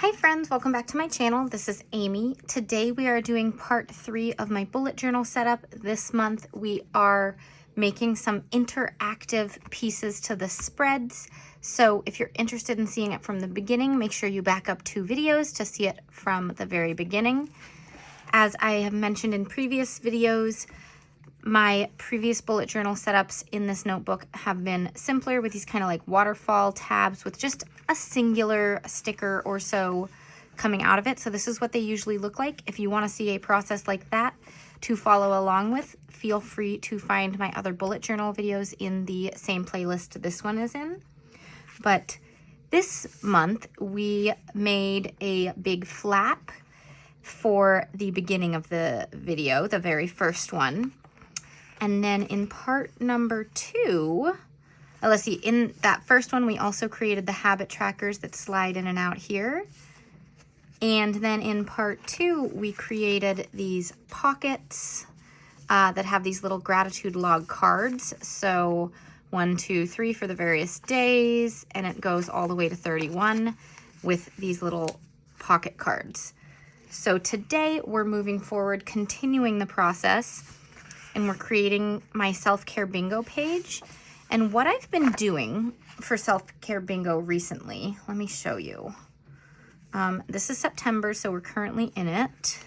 Hi friends, welcome back to my channel. This is Amy. Today we are doing part 3 of my bullet journal setup. This month we are making some interactive pieces to the spreads. So if you're interested in seeing it from the beginning, make sure you back up 2 videos to see it from the very beginning. As I have mentioned in previous videos, my previous bullet journal setups in this notebook have been simpler with these kind of like waterfall tabs with just a singular sticker or so coming out of it. So this is what they usually look like. If you want to see a process like that to follow along with, feel free to find my other bullet journal videos in the same playlist this one is in. But this month we made a big flap for the beginning of the video, the very first one. And then in part number 2, let's see, in that first one, we also created the habit trackers that slide in and out here. And then in part 2, we created these pockets that have these little gratitude log cards. So 1, 2, 3 for the various days, and it goes all the way to 31 with these little pocket cards. So today we're moving forward, continuing the process, and we're creating my self-care bingo page. And what I've been doing for self-care bingo recently, let me show you. This is September, so we're currently in it.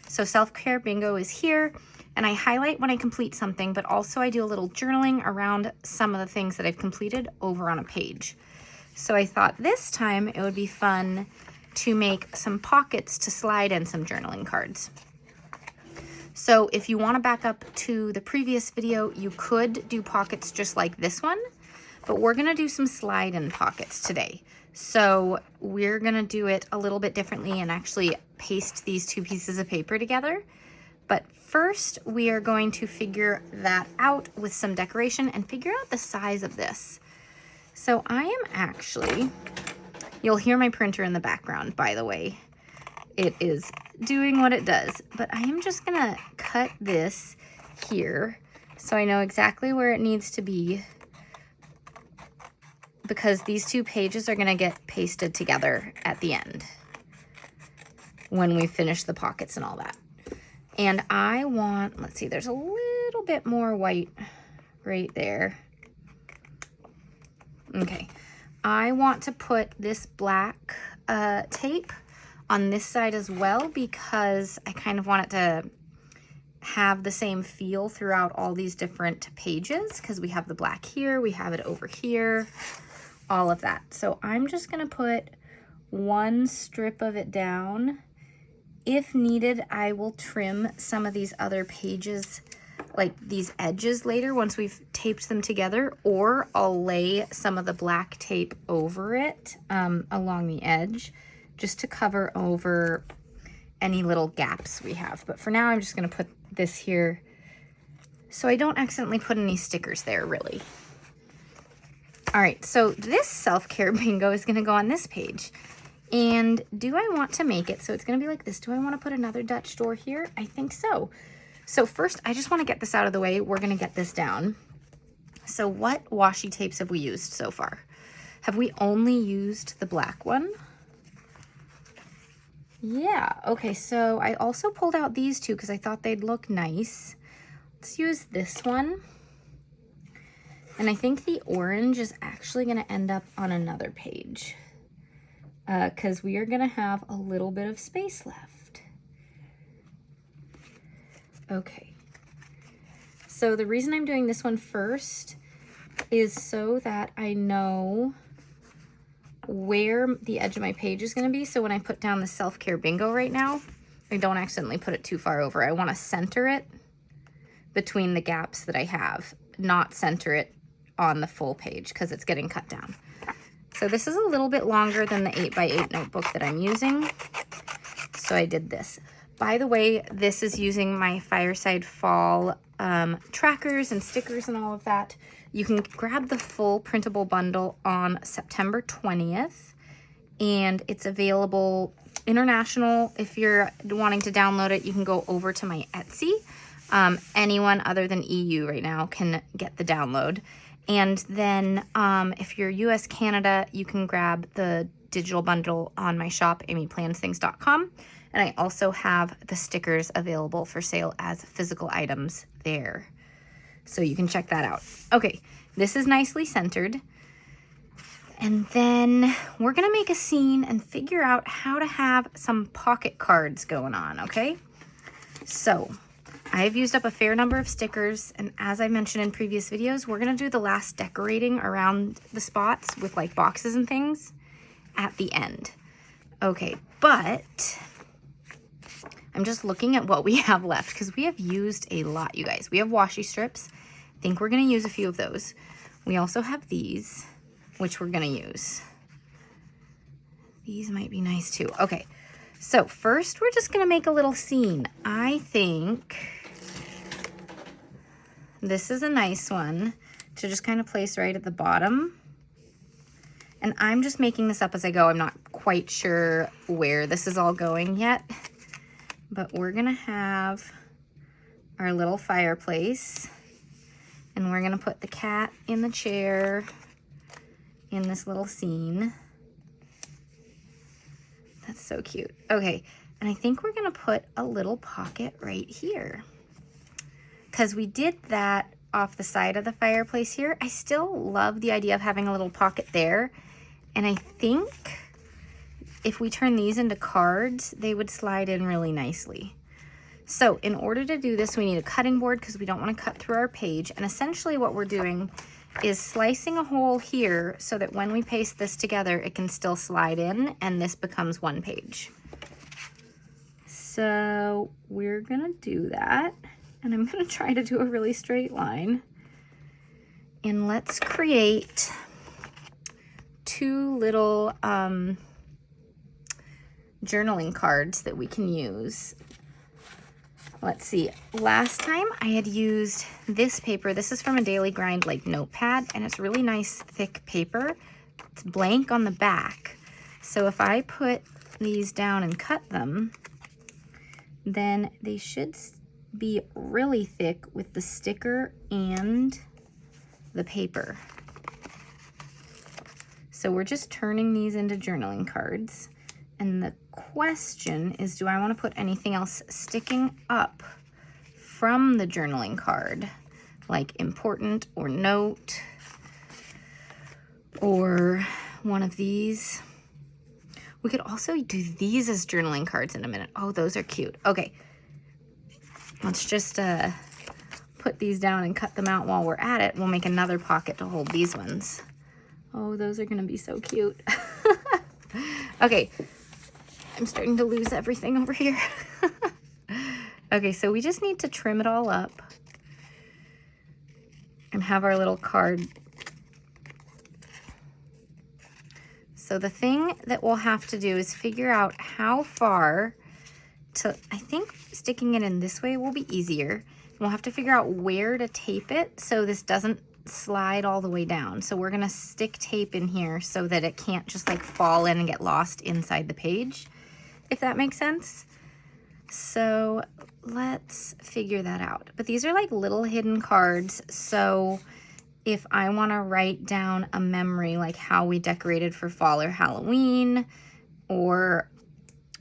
So self-care bingo is here, and I highlight when I complete something, but also I do a little journaling around some of the things that I've completed over on a page. So I thought this time it would be fun to make some pockets to slide in some journaling cards. So if you want to back up to the previous video, you could do pockets just like this one, but we're going to do some slide-in pockets today. So we're going to do it a little bit differently and actually paste these 2 pieces of paper together. But first, we are going to figure that out with some decoration and figure out the size of this. So I am actually, you'll hear my printer in the background, by the way. It is doing what it does, but I am just gonna cut this here so I know exactly where it needs to be, because these 2 pages are gonna get pasted together at the end when we finish the pockets and all that. And I want, let's see, there's a little bit more white right there. Okay, I want to put this black tape on this side as well, because I kind of want it to have the same feel throughout all these different pages, because we have the black here, we have it over here, all of that. So I'm just going to put 1 strip of it down. If needed, I will trim some of these other pages, like these edges later once we've taped them together, or I'll lay some of the black tape over it along the edge, just to cover over any little gaps we have. But for now, I'm just going to put this here so I don't accidentally put any stickers there, really. All right, so this self-care bingo is going to go on this page. And do I want to make it so it's going to be like this? Do I want to put another Dutch door here? I think so. So first, I just want to get this out of the way. We're going to get this down. So what washi tapes have we used so far? Have we only used the black one? Yeah, okay, so I also pulled out these 2 because I thought they'd look nice. Let's use this one. And I think the orange is actually going to end up on another page, because we are going to have a little bit of space left. Okay, so the reason I'm doing this one first is so that I know where the edge of my page is going to be. So when I put down the self-care bingo right now, I don't accidentally put it too far over. I want to center it between the gaps that I have, not center it on the full page because it's getting cut down. So this is a little bit longer than the 8x8 notebook that I'm using, so I did this. By the way, this is using my Fireside Fall trackers and stickers and all of that. You can grab the full printable bundle on September 20th, and it's available international. If you're wanting to download it, you can go over to my Etsy. Anyone other than EU right now can get the download. And then if you're US, Canada, you can grab the digital bundle on my shop, amyplansthings.com. And I also have the stickers available for sale as physical items there. So you can check that out. Okay, this is nicely centered. And then we're gonna make a scene and figure out how to have some pocket cards going on, okay? So I've used up a fair number of stickers, and as I mentioned in previous videos, we're gonna do the last decorating around the spots with like boxes and things at the end. Okay, but I'm just looking at what we have left because we have used a lot, you guys. We have washi strips. I think we're gonna use a few of those. We also have these, which we're gonna use. These might be nice too. Okay, so first we're just gonna make a little scene. I think this is a nice one to just kind of place right at the bottom. And I'm just making this up as I go. I'm not quite sure where this is all going yet, but we're gonna have our little fireplace, and we're gonna put the cat in the chair in this little scene. That's so cute. Okay, and I think we're gonna put a little pocket right here. Because we did that off the side of the fireplace here. I still love the idea of having a little pocket there. And I think if we turn these into cards, they would slide in really nicely. So in order to do this, we need a cutting board because we don't want to cut through our page. And essentially what we're doing is slicing a hole here so that when we paste this together, it can still slide in and this becomes one page. So we're gonna do that. And I'm gonna try to do a really straight line. And let's create two little journaling cards that we can use. Let's see, last time I had used this paper. This is from a Daily Grind like notepad, and it's really nice thick paper. It's blank on the back. So if I put these down and cut them, then they should be really thick with the sticker and the paper. So we're just turning these into journaling cards. And the question is, do I want to put anything else sticking up from the journaling card? Like important or note or one of these. We could also do these as journaling cards in a minute. Oh, those are cute. Okay, let's just put these down and cut them out while we're at it. We'll make another pocket to hold these ones. Oh, those are gonna be so cute. Okay, I'm starting to lose everything over here. Okay, so we just need to trim it all up and have our little card. So the thing that we'll have to do is figure out how far to, I think sticking it in this way will be easier. We'll have to figure out where to tape it so this doesn't slide all the way down. So we're gonna stick tape in here so that it can't just like fall in and get lost inside the page, if that makes sense. So let's figure that out. But these are like little hidden cards. So if I wanna write down a memory like how we decorated for fall or Halloween, or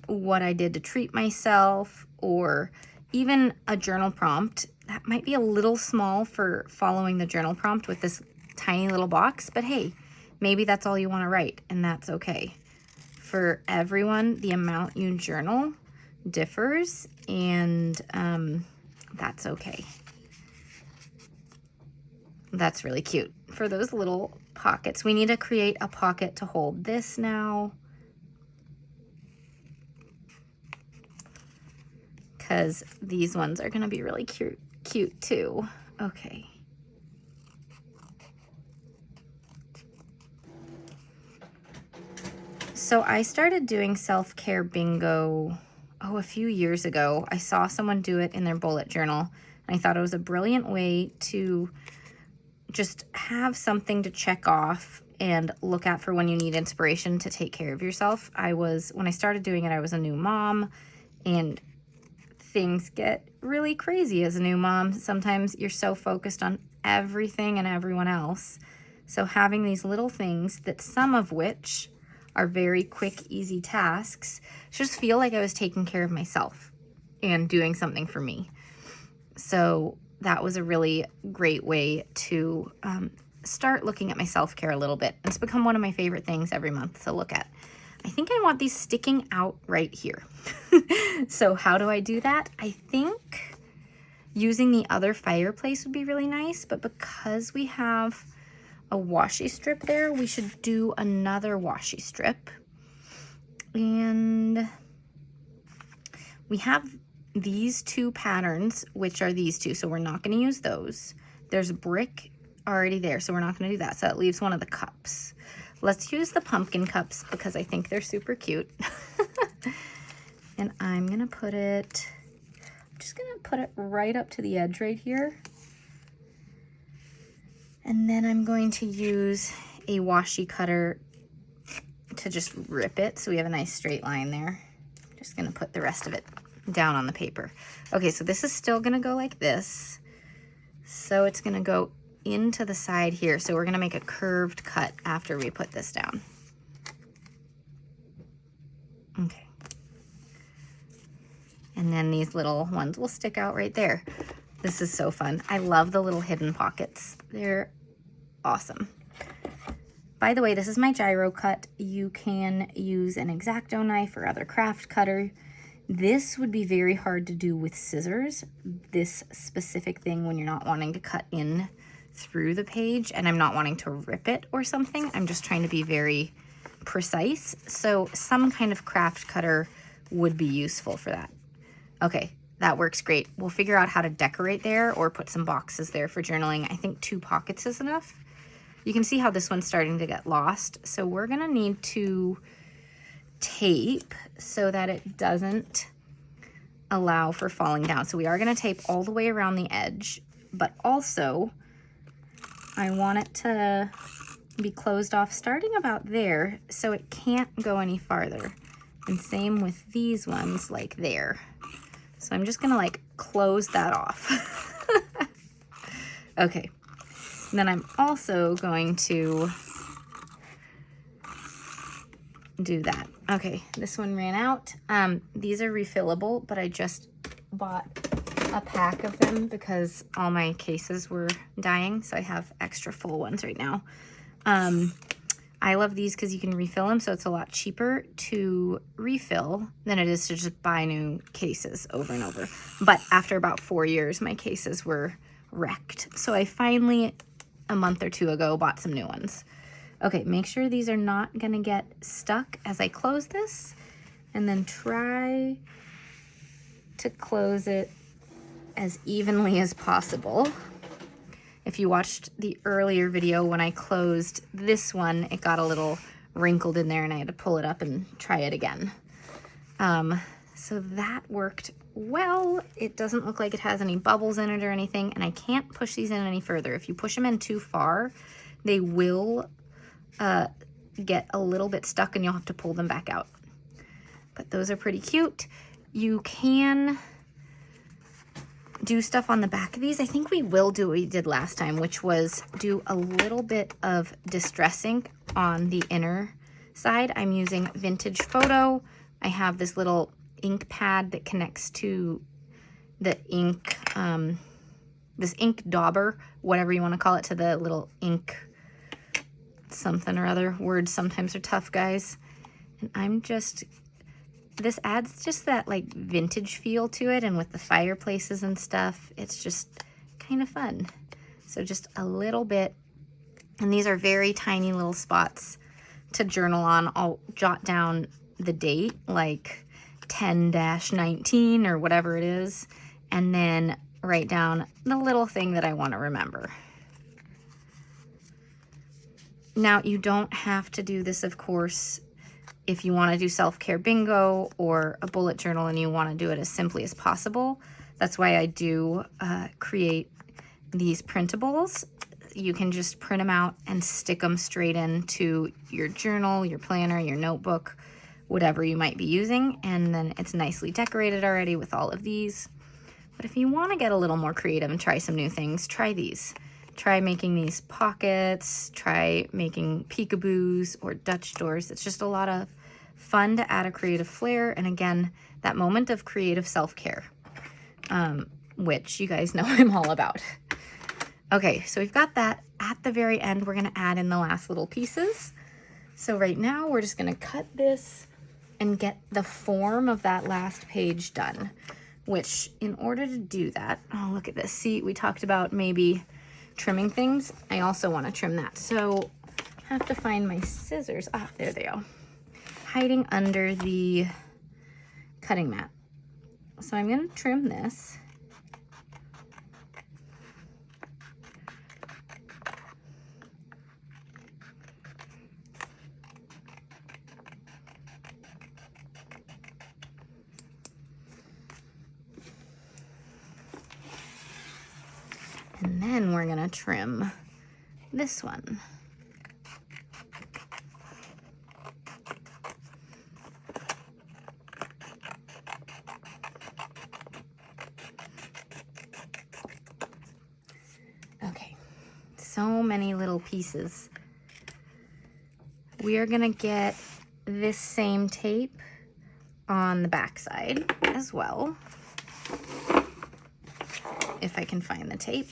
what I did to treat myself, or even a journal prompt, that might be a little small for following the journal prompt with this tiny little box, but hey, maybe that's all you want to write, and that's okay. For everyone, the amount you journal differs, and that's okay. That's really cute. For those little pockets, we need to create a pocket to hold this now, because these ones are going to be really cute too. Okay. So I started doing self-care bingo, a few years ago. I saw someone do it in their bullet journal, and I thought it was a brilliant way to just have something to check off and look at for when you need inspiration to take care of yourself. When I started doing it, I was a new mom, and things get really crazy as a new mom. Sometimes you're so focused on everything and everyone else. So having these little things, that some of which are very quick, easy tasks. Just feel like I was taking care of myself and doing something for me. So that was a really great way to start looking at my self-care a little bit. It's become one of my favorite things every month to look at. I think I want these sticking out right here. So how do I do that? I think using the other fireplace would be really nice, but because we have a washi strip there, we should do another washi strip. And we have these two patterns, which are these two, so we're not going to use those. There's a brick already there, so we're not going to do that. So that leaves one of the cups. Let's use the pumpkin cups because I think they're super cute. And I'm going to put it, I'm just going to put it right up to the edge right here. And then I'm going to use a washi cutter to just rip it so we have a nice straight line there. I'm just going to put the rest of it down on the paper. Okay, so this is still going to go like this. So it's going to go into the side here. So we're going to make a curved cut after we put this down. Okay. And then these little ones will stick out right there. This is so fun. I love the little hidden pockets. They're awesome. By the way, this is my gyro cut. You can use an X-Acto knife or other craft cutter. This would be very hard to do with scissors, this specific thing, when you're not wanting to cut in through the page and I'm not wanting to rip it or something. I'm just trying to be very precise. So some kind of craft cutter would be useful for that. Okay, that works great. We'll figure out how to decorate there or put some boxes there for journaling. I think 2 pockets is enough. You can see how this one's starting to get lost. So we're gonna need to tape so that it doesn't allow for falling down. So we are gonna tape all the way around the edge, but also I want it to be closed off starting about there so it can't go any farther. And same with these ones, like there. So I'm just gonna like close that off. Okay, and then I'm also going to do that. Okay, this one ran out. These are refillable, but I just bought a pack of them because all my cases were dying, so I have extra full ones right now. I love these because you can refill them, so it's a lot cheaper to refill than it is to just buy new cases over and over. But after about 4 years, my cases were wrecked. So I finally, a month or 2 ago, bought some new ones. Okay, make sure these are not gonna get stuck as I close this, and then try to close it as evenly as possible. If you watched the earlier video when I closed this one, it got a little wrinkled in there and I had to pull it up and try it again. So that worked well. It doesn't look like it has any bubbles in it or anything, and I can't push these in any further. If you push them in too far, they will get a little bit stuck and you'll have to pull them back out. But those are pretty cute. You can do stuff on the back of these. I think we will do what we did last time, which was do a little bit of distress ink on the inner side. I'm using Vintage Photo. I have this little ink pad that connects to the ink, this ink dauber, whatever you want to call it, to the little ink something or other. Words sometimes are tough, guys. And I'm just, this adds just that like vintage feel to it, and with the fireplaces and stuff, it's just kind of fun. So just a little bit, and these are very tiny little spots to journal on. I'll jot down the date, like 10-19 or whatever it is, and then write down the little thing that I want to remember. Now, you don't have to do this, of course, if you want to do self-care bingo or a bullet journal and you want to do it as simply as possible. That's why I do create these printables. You can just print them out and stick them straight into your journal, your planner, your notebook, whatever you might be using, and then it's nicely decorated already with all of these. But if you want to get a little more creative and try some new things, try these. Try making these pockets, try making peekaboos or Dutch doors. It's just a lot of fun to add a creative flair. And again, that moment of creative self-care, which you guys know I'm all about. Okay, so we've got that. At the very end, we're gonna add in the last little pieces. So right now we're just gonna cut this and get the form of that last page done, which in order to do that, oh, look at this. See, we talked about maybe trimming things. I also want to trim that. So I have to find my scissors. Ah, there they go. Hiding under the cutting mat. So I'm going to trim this. And then we're gonna trim this one. Okay, so many little pieces. We are gonna get this same tape on the back side as well, if I can find the tape.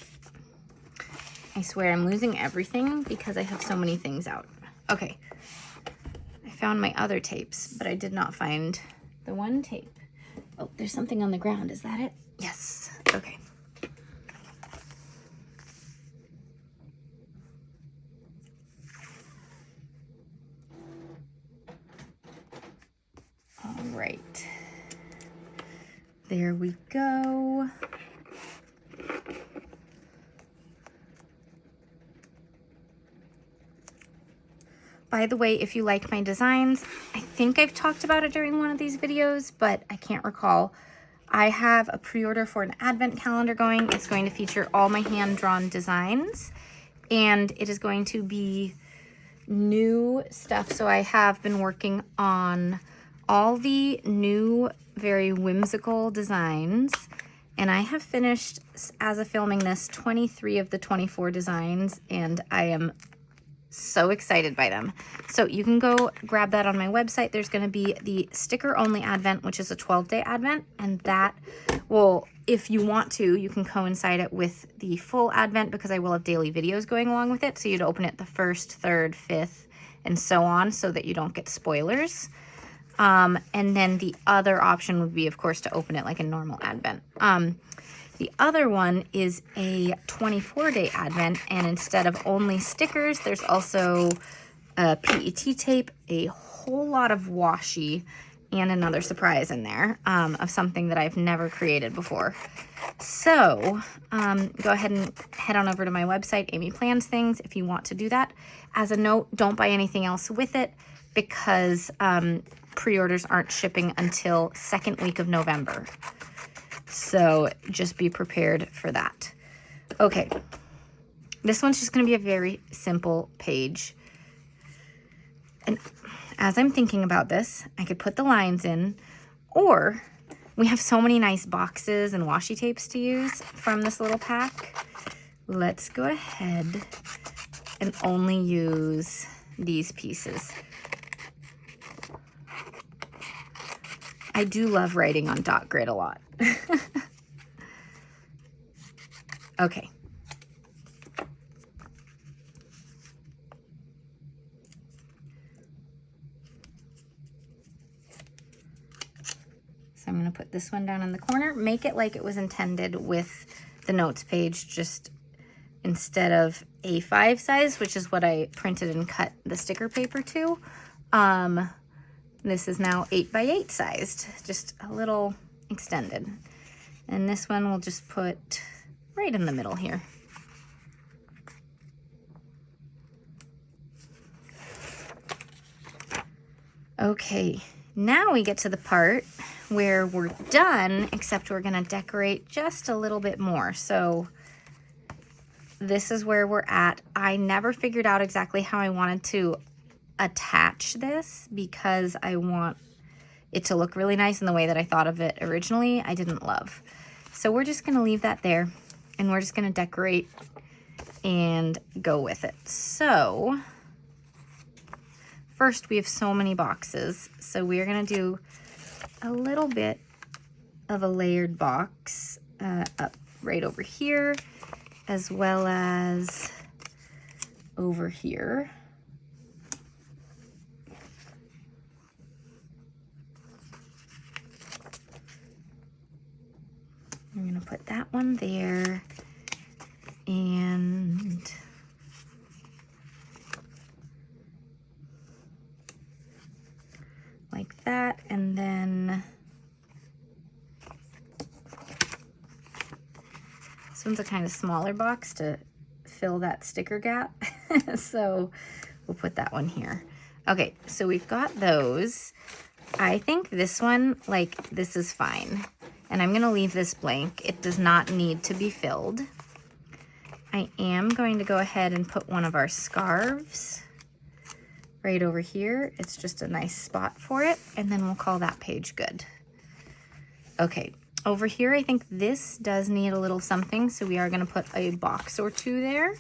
I swear I'm losing everything because I have so many things out. Okay, I found my other tapes, but I did not find the one tape. Oh, there's something on the ground. Is that it? Yes. Okay. All right. There we go. By the way, if you like my designs, I think I've talked about it during one of these videos, but I can't recall. I have a pre-order for an advent calendar going. It's going to feature all my hand-drawn designs, and it is going to be new stuff. So I have been working on all the new, very whimsical designs, and I have finished, as of filming this, 23 of the 24 designs, and I am so excited by them. So you can go grab that on my website. There's going to be the sticker only advent, which is a 12-day advent, and that will, if you want to, you can coincide it with the full advent because I will have daily videos going along with it. So you'd open it the 1st, 3rd, 5th, and so on, so that you don't get spoilers. And then the other option would be, of course, to open it like a normal advent. The other one is a 24-day advent, and instead of only stickers, there's also PET tape, a whole lot of washi, and another surprise in there of something that I've never created before. So go ahead and head on over to my website, Amy Plans Things, if you want to do that. As a note, don't buy anything else with it because pre-orders aren't shipping until second week of November. So just be prepared for that. Okay, this one's just going to be a very simple page. And as I'm thinking about this, I could put the lines in, or we have so many nice boxes and washi tapes to use from this little pack. Let's go ahead and only use these pieces. I do love writing on dot grid a lot. Okay. So I'm going to put this one down in the corner. Make it like it was intended with the notes page, just instead of A5 size, which is what I printed and cut the sticker paper to. This is now 8x8 sized, just a little extended. And this one we'll just put right in the middle here. Okay, now we get to the part where we're done, except we're gonna decorate just a little bit more. So this is where we're at. I never figured out exactly how I wanted to attach this because I want it to look really nice in the way that I thought of it originally. I didn't love. So we're just gonna leave that there and we're just gonna decorate and go with it. So first, we have so many boxes, so we are going to do a little bit of a layered box up right over here, as well as over here. I'm going to put that one there, and like that, and then this one's a kind of smaller box to fill that sticker gap. So we'll put that one here. Okay, so we've got those. I think this one, like, this is fine. And I'm gonna leave this blank. It does not need to be filled. I am going to go ahead and put one of our scarves right over here. It's just a nice spot for it. And then we'll call that page good. Okay, over here, I think this does need a little something. So we are gonna put a box or two there.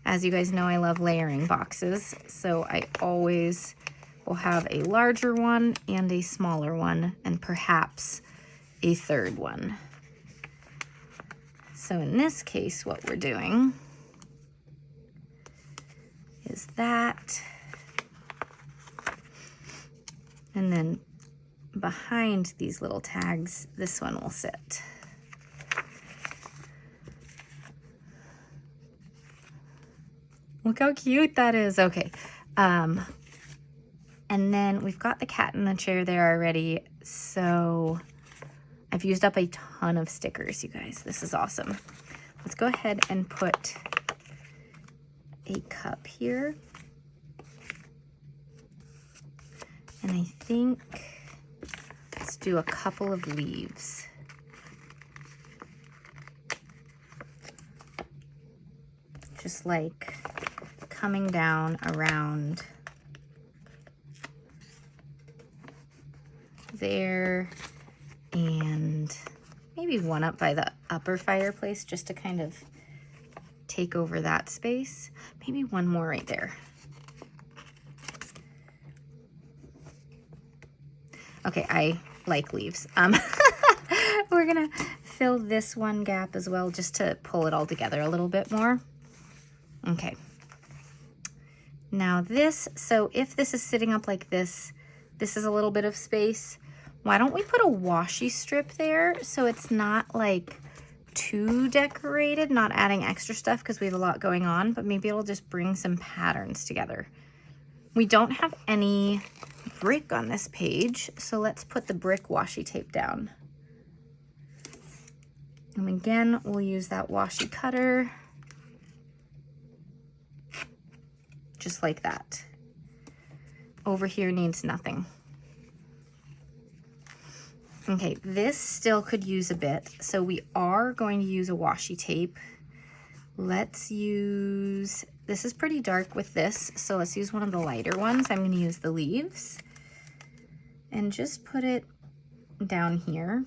As you guys know, I love layering boxes. So I always will have a larger one and a smaller one, and perhaps a third one. So in this case, what we're doing is that, and then behind these little tags, this one will sit. Look how cute that is. Okay. And then we've got the cat in the chair there already. So I've used up a ton of stickers, you guys. This is awesome. Let's go ahead and put a cup here. And I think let's do a couple of leaves. Just like coming down around there, and maybe one up by the upper fireplace just to kind of take over that space. Maybe one more right there. Okay, I like leaves. We're gonna fill this one gap as well just to pull it all together a little bit more. Okay. Now this, so if this is sitting up like this, this is a little bit of space. Why don't we put a washi strip there so it's not like too decorated, not adding extra stuff because we have a lot going on, but maybe it'll just bring some patterns together. We don't have any brick on this page, so let's put the brick washi tape down. And again, we'll use that washi cutter. Just like that. Over here needs nothing. Okay, this still could use a bit, so we are going to use a washi tape. Let's use, this is pretty dark with this, so let's use one of the lighter ones. I'm gonna use the leaves and just put it down here.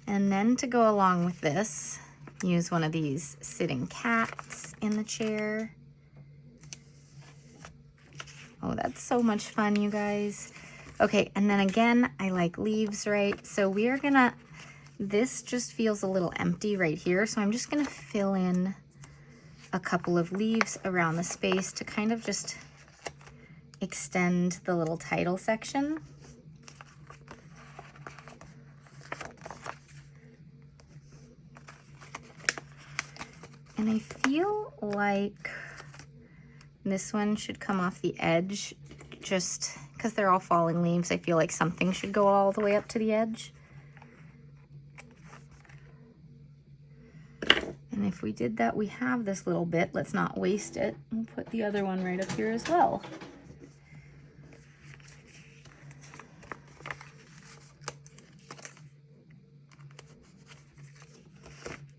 And then to go along with this, use one of these sitting cats in the chair. Oh, that's so much fun, you guys. Okay, and then again, I like leaves, right? So we are gonna, this just feels a little empty right here, so I'm just gonna fill in a couple of leaves around the space to kind of just extend the little title section. And I feel like this one should come off the edge just because they're all falling leaves. I feel like something should go all the way up to the edge. And if we did that, we have this little bit. Let's not waste it. We'll put the other one right up here as well.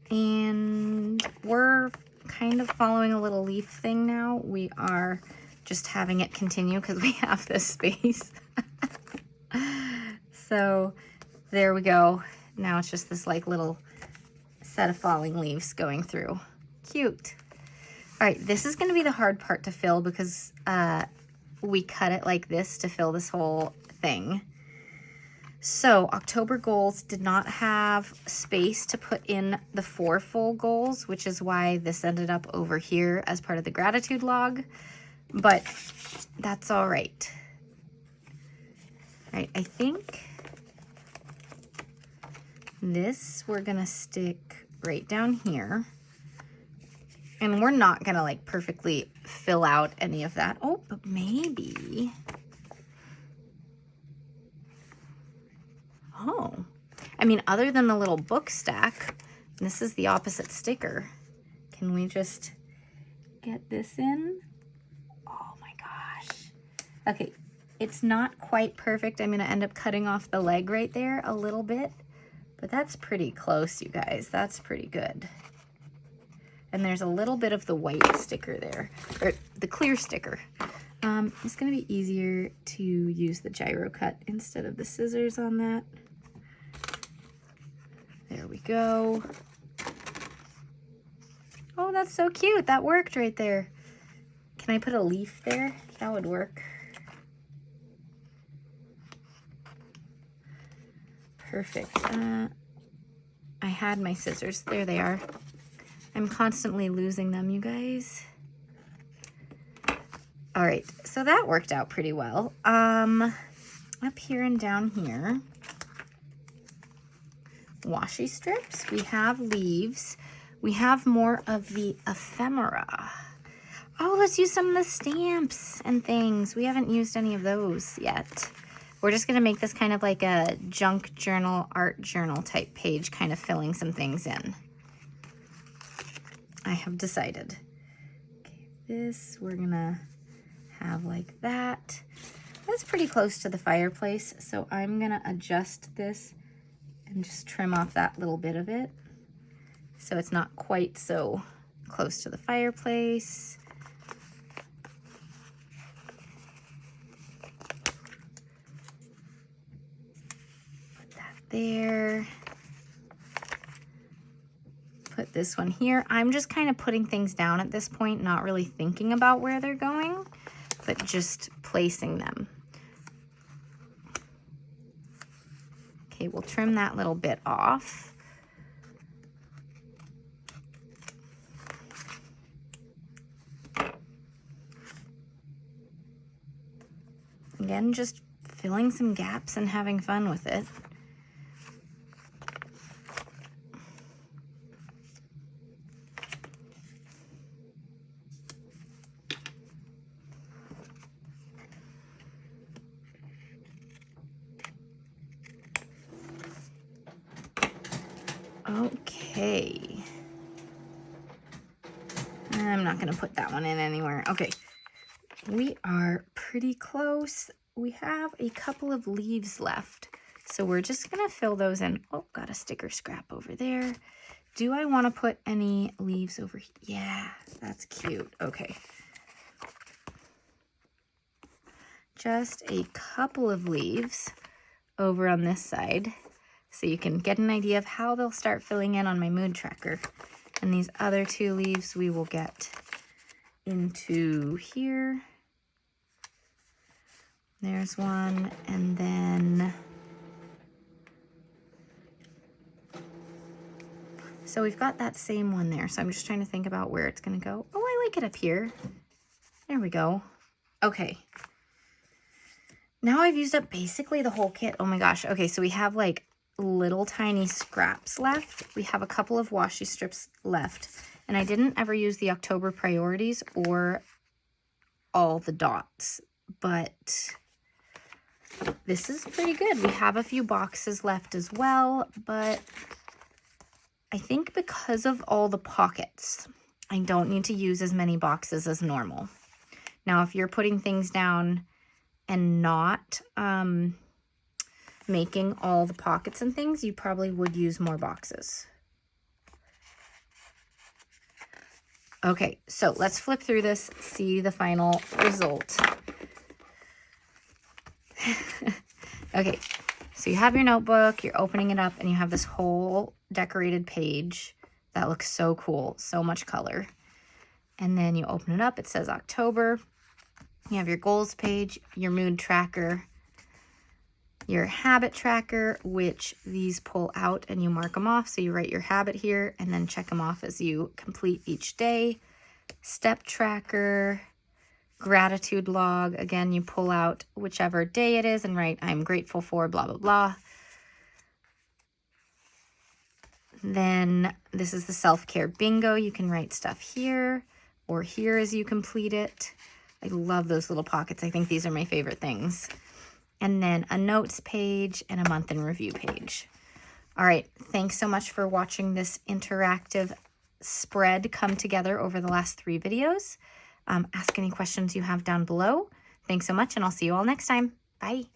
And we're kind of following a little leaf thing now. We are just having it continue because we have this space. So there we go. Now it's just this like little set of falling leaves going through. Cute. All right, this is going to be the hard part to fill because we cut it like this to fill this whole thing. So October goals did not have space to put in the 4 full goals, which is why this ended up over here as part of the gratitude log, but that's all right. All right, I think this we're gonna stick right down here. And we're not gonna like perfectly fill out any of that. Oh, but maybe. Oh, I mean, other than the little book stack, this is the opposite sticker. Can we just get this in? Oh my gosh. Okay, it's not quite perfect. I'm gonna end up cutting off the leg right there a little bit, but that's pretty close, you guys. That's pretty good. And there's a little bit of the white sticker there, or the clear sticker. It's gonna be easier to use the gyro cut instead of the scissors on that. There we go. Oh, that's so cute. That worked right there. Can I put a leaf there? That would work. Perfect. I had my scissors. There they are. I'm constantly losing them, you guys. All right, so that worked out pretty well. Up here and down here, washi strips. We have leaves. We have more of the ephemera. Oh, let's use some of the stamps and things. We haven't used any of those yet. We're just gonna make this kind of like a junk journal, art journal type page, kind of filling some things in. I have decided. Okay, this we're gonna have like that. That's pretty close to the fireplace, so I'm gonna adjust this and just trim off that little bit of it so it's not quite so close to the fireplace. Put that there. Put this one here. I'm just kind of putting things down at this point, not really thinking about where they're going, but just placing them. Okay, we'll trim that little bit off. Again, just filling some gaps and having fun with it. Okay. I'm not going to put that one in anywhere. Okay. We are pretty close. We have a couple of leaves left. So we're just going to fill those in. Oh, got a sticker scrap over there. Do I want to put any leaves over here? Yeah, that's cute. Okay. Just a couple of leaves over on this side, so you can get an idea of how they'll start filling in on my mood tracker. And these other 2 leaves we will get into here. There's one, and then, so we've got that same one there. So I'm just trying to think about where it's gonna go. Oh, I like it up here. There we go. Okay. Now I've used up basically the whole kit. Oh my gosh. Okay, so we have like little tiny scraps left. We have a couple of washi strips left, and I didn't ever use the October priorities or all the dots, but this is pretty good. We have a few boxes left as well, but I think because of all the pockets, I don't need to use as many boxes as normal. Now, if you're putting things down and not making all the pockets and things, you probably would use more boxes. Okay, so let's flip through this, see the final result. Okay, so you have your notebook, you're opening it up, and you have this whole decorated page That looks so cool, so much color. And then you open it up, it says October. You have your goals page, your mood tracker, your habit tracker, which these pull out and you mark them off. So you write your habit here and then check them off as you complete each day. Step tracker, gratitude log. Again, you pull out whichever day it is and write, I'm grateful for blah, blah, blah. Then this is the self-care bingo. You can write stuff here or here as you complete it. I love those little pockets. I think these are my favorite things. And then a notes page and a month in review page. All right, thanks so much for watching this interactive spread come together over the last 3 videos. Ask any questions you have down below. Thanks so much, and I'll see you all next time. Bye.